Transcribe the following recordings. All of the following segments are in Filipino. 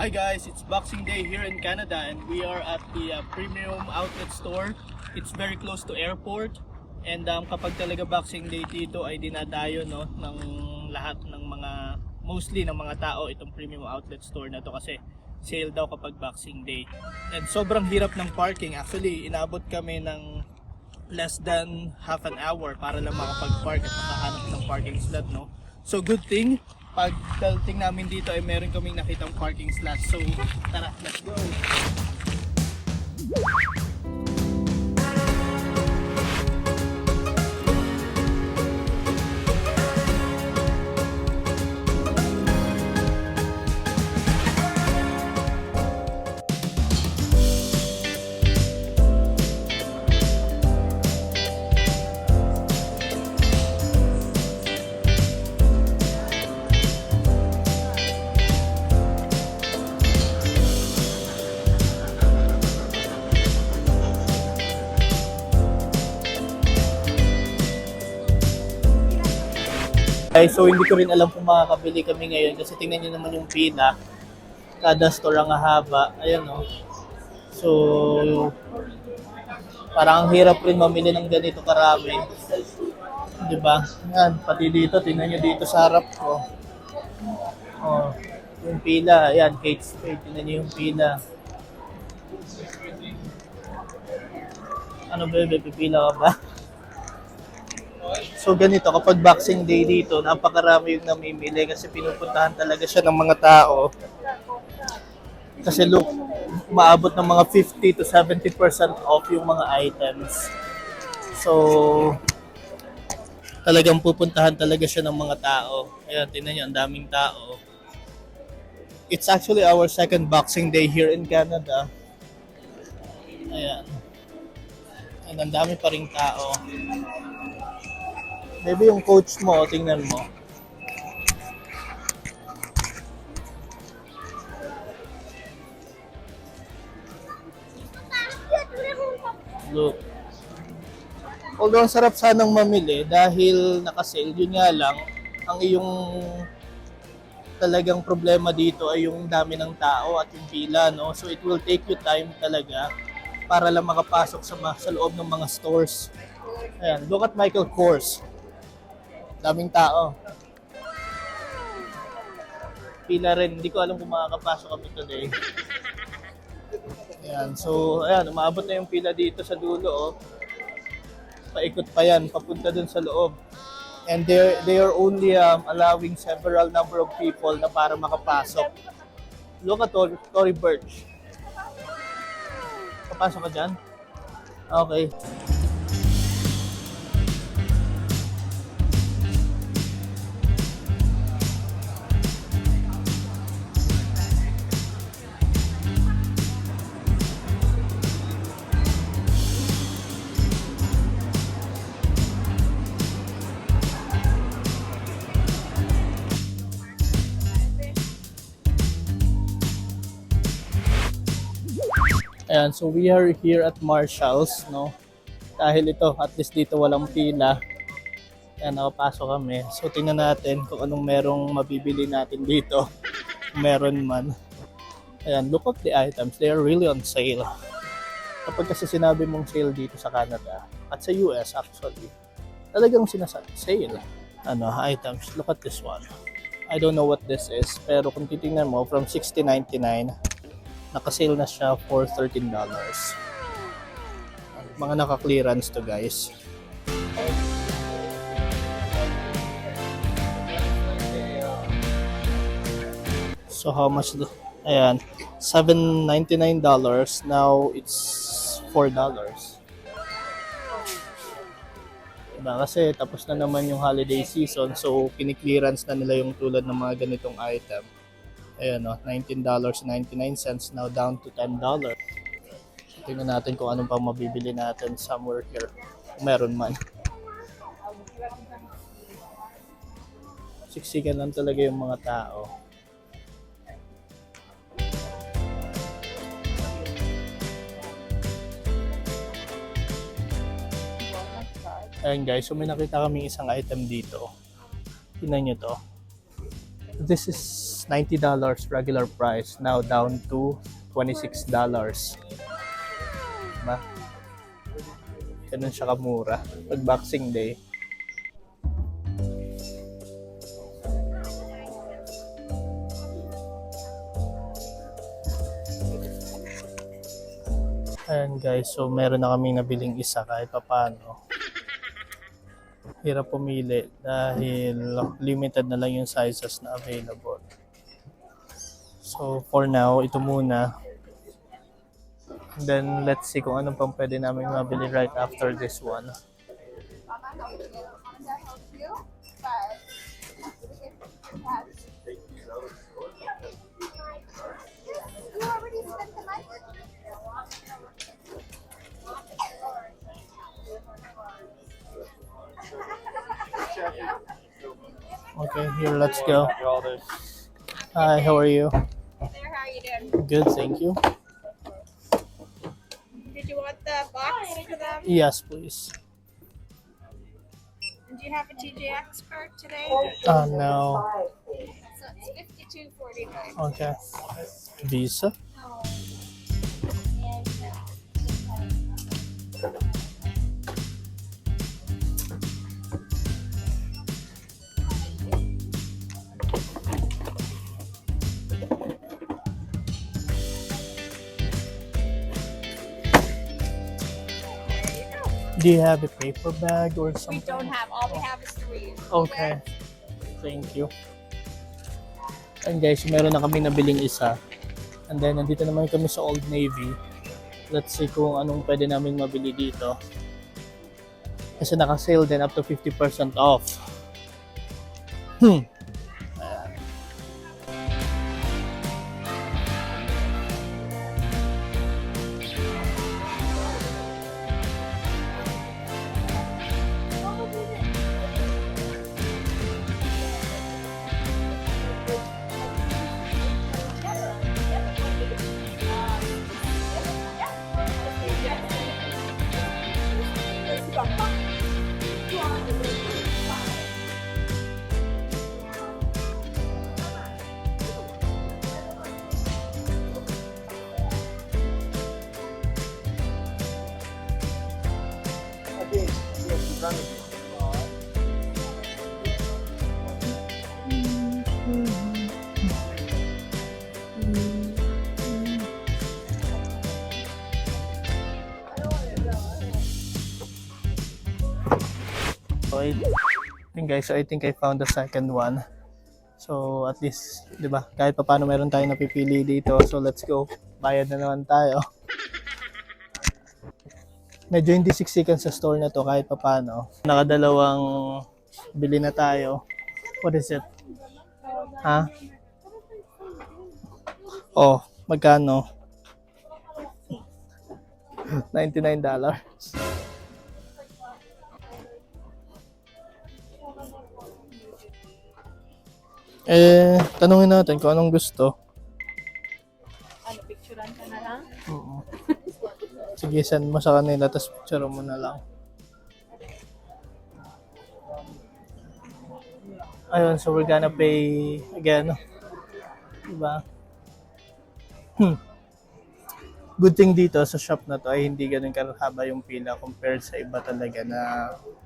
Hi guys, it's Boxing Day here in Canada and we are at the Premium Outlet Store. It's very close to airport and kapag talaga Boxing Day dito ay dinadayo no ng lahat ng mostly ng mga tao itong Premium Outlet Store na to kasi sale daw kapag Boxing Day. And sobrang hirap ng parking. Actually, inabot kami ng less than half an hour para lang makapag-park at makahanap ng parking slot, no? So good thing pag dating namin dito ay meron kaming nakitang parking slot. So tara, let's go. Ay, so hindi ko rin alam kung makakabili kami ngayon kasi tingnan nyo naman yung pila. Kada store ang haba. Ayan o. So, parang ang hirap rin mamili ng ganito karami. Diba? Yan, pati dito, tingnan nyo dito sa harap ko. Oh, yung pila. Ayan, Kate Spade. Tingnan nyo yung pila. Ano bebe, pipila ka ba? So ganito, kapag Boxing Day dito, napakarami yung namimili kasi pinupuntahan talaga siya ng mga tao. Kasi look, maabot ng mga 50 to 70% off yung mga items. So, talagang pupuntahan talaga siya ng mga tao. Ayan, tingnan nyo, ang daming tao. It's actually our second Boxing Day here in Canada. Ayan. And ang dami pa ring tao. Maybe yung coach mo, tingnan mo. Look. Although ang sarap sanang mamili dahil naka-sale, yun nga lang, ang iyong talagang problema dito ay yung dami ng tao at yung pila, no? So it will take you time talaga para lang makapasok sa loob ng mga stores. Ayan, look at Michael Kors. Daming tao. Pila rin. Hindi ko alam kung makakapasok kami today. Ayan. So, ayan. Umabot na yung pila dito sa dulo. Oh. Paikot pa yan. Papunta dun sa loob. And they are only allowing several number of people na para makapasok. Look at Tory Burch. Papasok ka dyan? Okay. Ayan, so we are here at Marshall's, no? Dahil ito, at least dito walang pila. Ayan, nakapasok kami. So tingnan natin kung anong merong mabibili natin dito. Meron man. Ayan, look at the items. They are really on sale. Kapag kasi sinabi mong sale dito sa Canada, at sa US actually, talagang sinasabi, sale. Ano, items. Look at this one. I don't know what this is, pero kung titingnan mo, from $60.99, naka-sale na siya for $13. Mga naka-clearance to, guys. So how much? Ayan, $7.99. Now it's $4. Diba? Kasi tapos na naman yung holiday season, so kini-clearance na nila yung tulad ng mga ganitong item. Ayan o, $19.99 now down to $10. Tingnan natin kung anong pang mabibili natin somewhere here. Meron man. Siksikan lang talaga yung mga tao. Ayan guys, so may nakita kaming isang item dito. Tingnan nyo to. This is $90 regular price, now down to $26. Diba? Ganun siya kamura pag Boxing Day. Ayan guys, so meron na kaming nabiling isa kahit papano. Hirap pumili dahil limited na lang yung sizes na available. So for now, ito muna. And then let's see kung anong pang pwede namin mabili right after this one. Okay, here, let's go. Hi, how are you? There, how are you doing? Good, thank you. Did you want the box for them? Yes, please. And do you have a TJX card today? No. So it's $52.49. Okay. Visa? Do you have a paper bag or We something? don't have, all we have is 3. Okay. Thank you. And guys, meron na kami nabiling isa. And then, nandito naman kami sa Old Navy. Let's see kung anong pwede namin mabili dito. Kasi naka-sale din up to 50% off. So I think I found the second one. So at least, 'di ba? Kahit paano meron tayong napipili dito. So let's go. Bayad na naman tayo. Medyo hindi siksikan sa store na to kahit paano. Nakadalawang bili na tayo. What is it? Ha? Oh, magkano? $99. Tanungin natin kung anong gusto. Ano, picturean ka na lang? Oo. Sige, send mo sa kanila, tapos picture mo na lang. Ayun, so we're gonna pay again. Diba? Good thing dito sa shop na to ay hindi ganun kahaba yung pila compared sa iba talaga na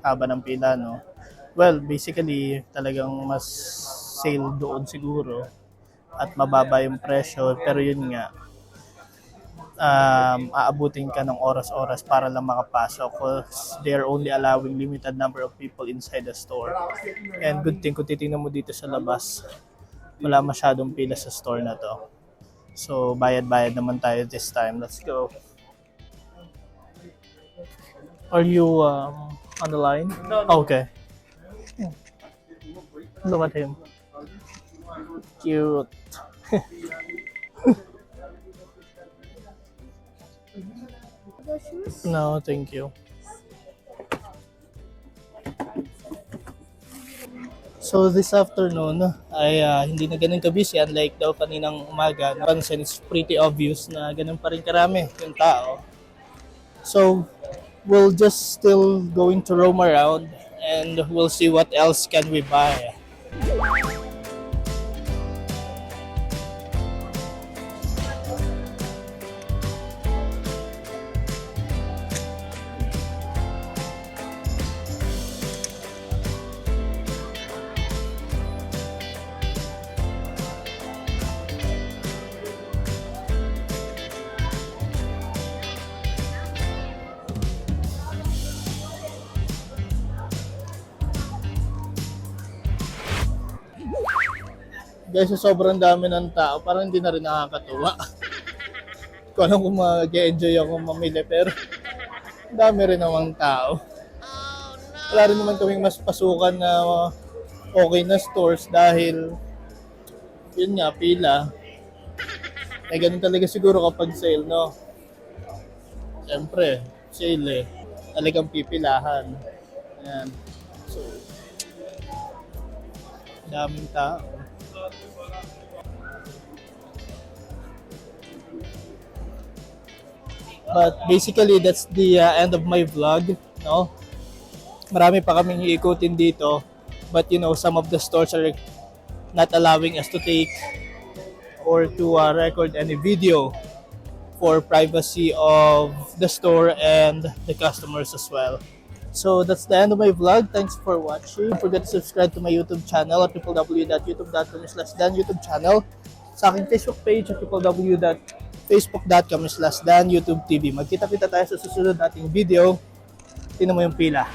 haba ng pila, no? Well, basically, talagang mas sale doon siguro at mababa yung presyo, pero yun nga, aabutin ka ng oras-oras para lang makapasok because they're only allowing limited number of people inside the store. And good thing kung titingnan mo dito sa labas, wala masyadong pila sa store na to. So bayad-bayad naman tayo this time. Let's go. Are you on the line? No. Okay. Look at him. Cute. No, thank you. So this afternoon ay hindi na ganun ka-busy unlike daw kaninang umaga. Napansin, it's pretty obvious na ganun pa rin karami yung tao. So we'll just still going to roam around and we'll see what else can we buy. Guys, sa sobrang dami ng tao, parang hindi na rin nakakatuwa. Ko alam kung mag-enjoy ako mamili, pero ang dami rin namang tao. Wala rin naman kaming mas pasukan na okay na stores dahil yun nga, pila. Eh, ganun talaga siguro kapag sale, no? Siyempre, sale eh. Talagang pipilahan. Ayan. So, daming tao. But basically, that's the end of my vlog, no? Marami pa kaming iikutin dito. But you know, some of the stores are not allowing us to take or to record any video for privacy of the store and the customers as well. So that's the end of my vlog. Thanks for watching. Don't forget to subscribe to my YouTube channel at www.youtube.com/Dan YouTube channel. Sa aking Facebook page at www.facebook.com/Dan YouTube TV. Magkita-kita tayo sa susunod nating video. Tingnan mo yung pila.